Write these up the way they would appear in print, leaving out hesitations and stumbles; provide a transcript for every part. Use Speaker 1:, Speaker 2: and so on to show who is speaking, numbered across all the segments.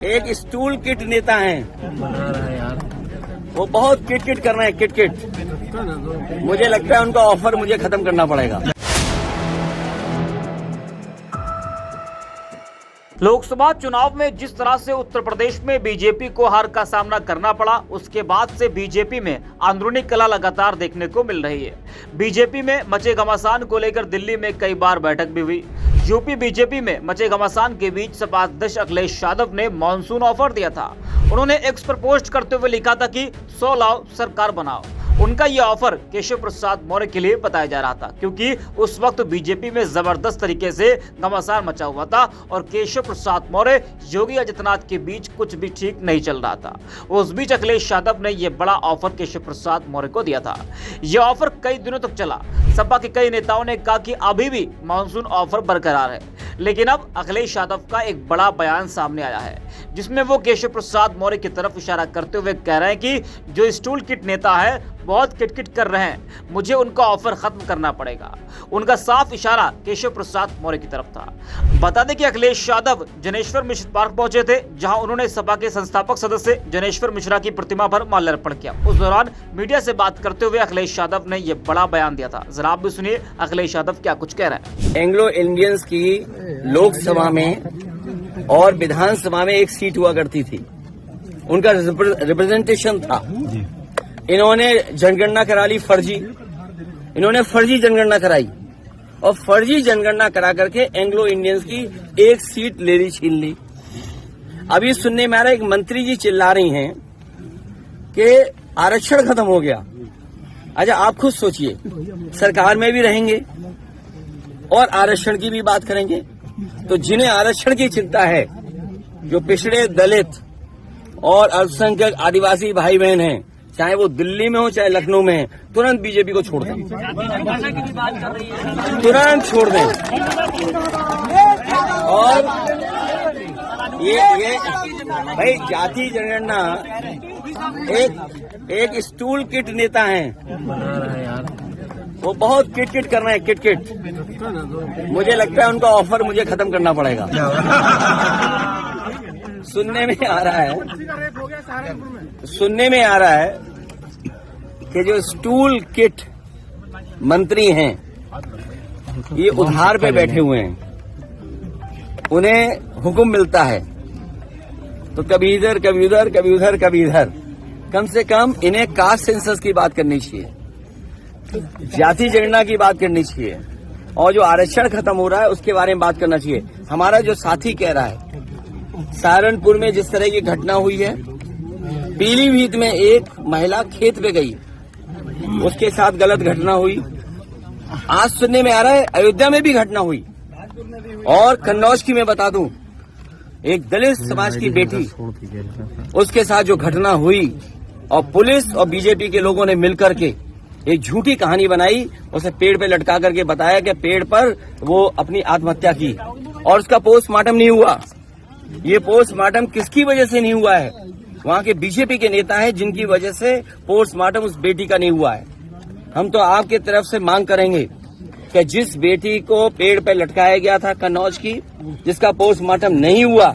Speaker 1: एक stool kit नेता हैं, वो बहुत किट कर रहे हैं, किट। मुझे लगता है उनका ऑफर मुझे खत्म करना पड़ेगा।
Speaker 2: लोकसभा चुनाव में जिस तरह से उत्तर प्रदेश में बीजेपी को हार का सामना करना पड़ा, उसके बाद से बीजेपी में अंदरूनी कलह लगातार देखने को मिल रही है। बीजेपी में मचे घमासान को लेकर दिल्ली में कई बार बैठक भी हुई। यूपी बीजेपी में मचे घमासान के बीच सपा अध्यक्ष अखिलेश यादव ने मॉनसून ऑफर दिया था। उन्होंने एक्स पर पोस्ट करते हुए लिखा था कि 100 लाओ सरकार बनाओ। उनका यह ऑफर केशव प्रसाद मौर्य के लिए बताया जा रहा था, क्योंकि उस वक्त बीजेपी में जबरदस्त तरीके से घमासान मचा हुआ था और केशव प्रसाद मौर्य योगी आदित्यनाथ के बीच कुछ भी ठीक नहीं चल रहा था। उस बीच अखिलेश यादव ने यह बड़ा ऑफर केशव प्रसाद मौर्य को दिया था। यह ऑफर कई दिनों तक चला। सपा के कई नेताओं ने कहा कि अभी भी मानसून ऑफर बरकरार है, लेकिन अब अखिलेश यादव का एक बड़ा बयान सामने आया है, जिसमें वो केशव प्रसाद मौर्य की तरफ इशारा करते हुए कह रहे हैं कि जो स्टूल किट नेता है बहुत किटकिट कर रहे हैं, मुझे उनका ऑफर खत्म करना पड़ेगा। उनका साफ इशारा केशव प्रसाद मौर्य की तरफ था। बता दें कि अखिलेश यादव जनेश्वर मिश्र पार्क पहुंचे थे, जहां उन्होंने सपा के संस्थापक सदस्य जनेश्वर मिश्रा की प्रतिमा पर माल्यार्पण किया। उस दौरान मीडिया से बात करते हुए अखिलेश यादव ने यह बड़ा बयान दिया था। जरा आप भी सुनिए अखिलेश यादव क्या कुछ कह रहे हैं।
Speaker 1: एंग्लो इंडियंस की लोकसभा में और विधानसभा में एक सीट हुआ करती थी, उनका रिप्रेजेंटेशन था। इन्होंने जनगणना करा ली फर्जी, इन्होंने फर्जी जनगणना कराई और फर्जी जनगणना करा करके एंग्लो इंडियंस की एक सीट ले ली, छीन ली। अभी सुनने में आ रहा है एक मंत्री जी चिल्ला रही हैं कि आरक्षण खत्म हो गया। अच्छा, आप खुद सोचिए, सरकार में भी रहेंगे और आरक्षण की भी बात करेंगे, तो जिन्हें आरक्षण की चिंता है, जो पिछड़े दलित और अल्पसंख्यक आदिवासी भाई बहन हैं, चाहे वो दिल्ली में हो चाहे लखनऊ में है, तुरंत बीजेपी को छोड़ दें, तुरंत छोड़ दें। और ये भाई जाति जनगणना एक स्टूल किट नेता हैं, वो बहुत किट कर रहे हैं, किट। मुझे लगता है उनका ऑफर मुझे खत्म करना पड़ेगा। सुनने में आ रहा है कि जो स्टूल किट मंत्री हैं, ये उधार पे बैठे हुए हैं। उन्हें हुक्म मिलता है तो कभी इधर कभी उधर, कभी उधर कभी इधर। कम से कम इन्हें कास्ट सेंसस की बात करनी चाहिए, जाति जनगणना की बात करनी चाहिए, और जो आरक्षण खत्म हो रहा है उसके बारे में बात करना चाहिए। हमारा जो साथी कह रहा है, सहारनपुर में जिस तरह की घटना हुई है, पीलीभीत में एक महिला खेत पे गई, उसके साथ गलत घटना हुई। आज सुनने में आ रहा है अयोध्या में भी घटना हुई, और कन्नौज की मैं बता दूं, एक दलित समाज की बेटी, उसके साथ जो घटना हुई, और पुलिस और बीजेपी के लोगों ने मिलकर के एक झूठी कहानी बनाई, उसे पेड़ पे लटका करके बताया कि पेड़ पर वो अपनी आत्महत्या की, और उसका पोस्टमार्टम नहीं हुआ। ये पोस्टमार्टम किसकी वजह से नहीं हुआ है? वहाँ के बीजेपी के नेता हैं जिनकी वजह से पोस्टमार्टम उस बेटी का नहीं हुआ है। हम तो आपके तरफ से मांग करेंगे कि जिस बेटी को पेड़ पे लटकाया गया था कन्नौज की, जिसका पोस्टमार्टम नहीं हुआ,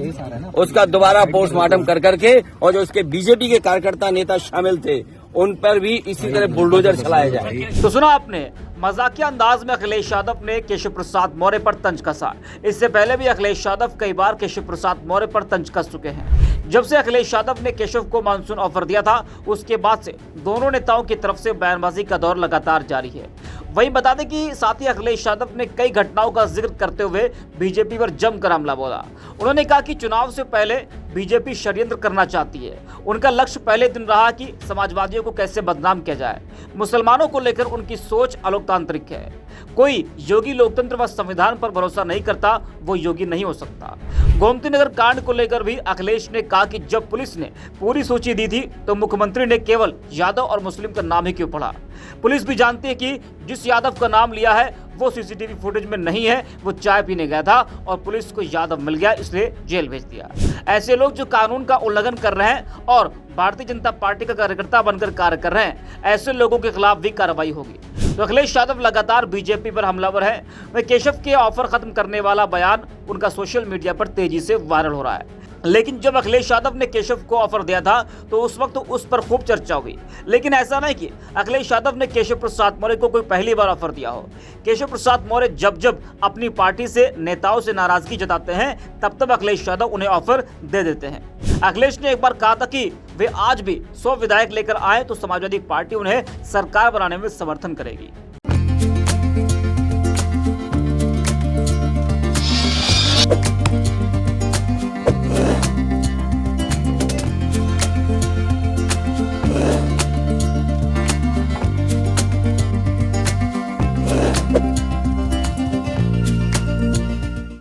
Speaker 1: उसका दोबारा पोस्टमार्टम कर करके, और जो उसके बीजेपी के कार्यकर्ता नेता शामिल थे, उन पर भी इसी तरह बुलडोजर चलाया जाए।
Speaker 2: तो सुना आपने, मजाकिया अंदाज में अखिलेश यादव ने केशव प्रसाद मौर्य पर तंज कसा। इससे पहले भी अखिलेश यादव कई बार केशव प्रसाद मौर्य पर तंज कस चुके हैं। जब से अखिलेश यादव ने केशव को मानसून ऑफर दिया था, उसके बाद से दोनों नेताओं की तरफ से बयानबाजी का दौर लगातार जारी है। वहीं बता दें कि साथ ही अखिलेश यादव ने कई घटनाओं का जिक्र करते हुए बीजेपी पर जमकर हमला बोला। उन्होंने कहा कि चुनाव से पहले बीजेपी षड्यंत्र करना चाहती है। उनका लक्ष्य पहले दिन रहा कि समाजवादियों को कैसे बदनाम किया जाए। मुसलमानों को लेकर उनकी सोच अलोकतांत्रिक है। कोई योगी लोकतंत्र व संविधान पर भरोसा नहीं करता, वो योगी नहीं हो सकता। गोमती नगर कांड को लेकर भी अखिलेश ने कहा कि जब पुलिस ने पूरी सूची दी थी, तो मुख्यमंत्री ने केवल यादव और मुस्लिम का नाम ही क्यों पढ़ा? पुलिस भी जानती है कि जिस यादव का नाम लिया है वो सीसीटीवी फुटेज में नहीं है, वो चाय पीने गया था और पुलिस को यादव मिल गया, इसलिए जेल भेज दिया। ऐसे लोग जो कानून का उल्लंघन कर रहे हैं और भारतीय जनता पार्टी का कार्यकर्ता बनकर कार्य कर रहे हैं, ऐसे लोगों के खिलाफ भी कार्रवाई होगी। तो अखिलेश यादव लगातार बीजेपी पर हमलावर है। वह केशव के ऑफर खत्म करने वाला बयान उनका सोशल मीडिया पर तेजी से वायरल हो रहा है। लेकिन जब अखिलेश यादव ने केशव को ऑफर दिया था तो उस वक्त उस पर खूब चर्चा हुई। लेकिन ऐसा नहीं कि अखिलेश यादव ने केशव प्रसाद मौर्य को कोई पहली बार ऑफर दिया हो। केशव प्रसाद मौर्य जब जब अपनी पार्टी से नेताओं से नाराजगी जताते हैं तब तब अखिलेश यादव उन्हें ऑफर दे देते हैं। अखिलेश ने एक बार कहा था कि वे आज भी 100 विधायक लेकर आए तो समाजवादी पार्टी उन्हें सरकार बनाने में समर्थन करेगी।